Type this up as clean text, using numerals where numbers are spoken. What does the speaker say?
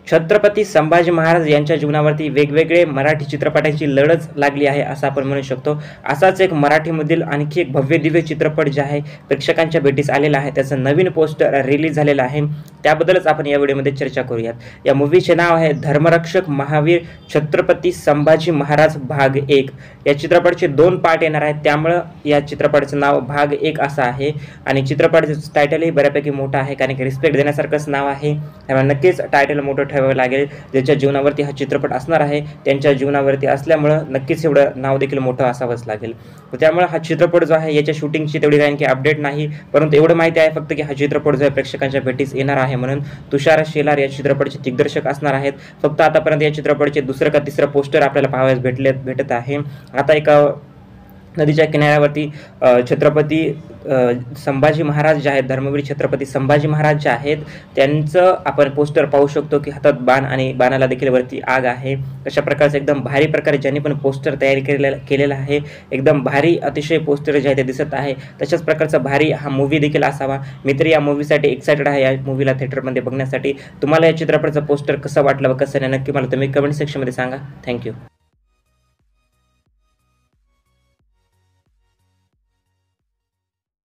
छत्रपती संभाजी महाराज यांच्या जीवनावरती वेगवेगळे मराठी चित्रपटांची लढत लागली आहे असं आपण म्हणू शकतो. असाच एक मराठीमधील आणखी एक भव्य दिव्य चित्रपट जे आहे प्रेक्षकांच्या भेटीस आलेला आहे. त्याचं नवीन पोस्टर रिलीज झालेलं आहे. त्याबद्दलच आपण या व्हिडिओमध्ये चर्चा करूयात. या मूव्हीचे नाव आहे धर्मरक्षक महावीर छत्रपती संभाजी महाराज भाग 1. या चित्रपटाचे 2 पार्ट येणार आहेत, त्यामुळं या चित्रपटाचं नाव भाग 1 असं आहे. आणि चित्रपटाचं टायटलही बऱ्यापैकी मोठं आहे, कारण की रिस्पेक्ट देण्यासारखंच नाव आहे. त्यामुळे नक्कीच टायटल मोठं ठेवावं लागेल. ज्याच्या जीवनावरती हा चित्रपट असणार आहे त्यांच्या जीवनावरती असल्यामुळं नक्कीच एवढं नाव देखील मोठं असावंच लागेल. त्यामुळे हा चित्रपट जो आहे याच्या शूटिंगची तेवढी काही अपडेट नाही, परंतु एवढं माहिती आहे फक्त की हा चित्रपट जो आहे प्रेक्षकांच्या भेटीस येणार आहे म्हणून. तुषार शेलार या चित्रपटाचे दिग्दर्शक असणार आहेत. फक्त आतापर्यंत या चित्रपटाचे दुसरं का तिसरं पोस्टर आपल्याला पाहावयास भेटत आहे. आता एका नदीच्या किनाऱ्यावरती छत्रपती संभाजी महाराज जे आहेत, धर्मवीर छत्रपती संभाजी महाराज जे आहेत त्यांचं आपण पोस्टर पाहू शकतो की हातात बाण आणि बाणाला देखील वरती आग आहे. अशा प्रकारचं एकदम भारी प्रकारे ज्यांनी पण पोस्टर तयारी केलेला आहे. एकदम भारी अतिशय पोस्टर जे आहे ते दिसत आहे. तशाच प्रकारचा भारी हा मूव्ही देखील असावा. मी तर या मूव्हीसाठी एक्साइटेड आहे, या मूव्हीला थिएटरमध्ये बघण्यासाठी. तुम्हाला या चित्रपटाचं पोस्टर कसं वाटलं व कसं नाही नक्की मला तुम्ही कमेंट सेक्शनमध्ये सांगा. थँक्यू.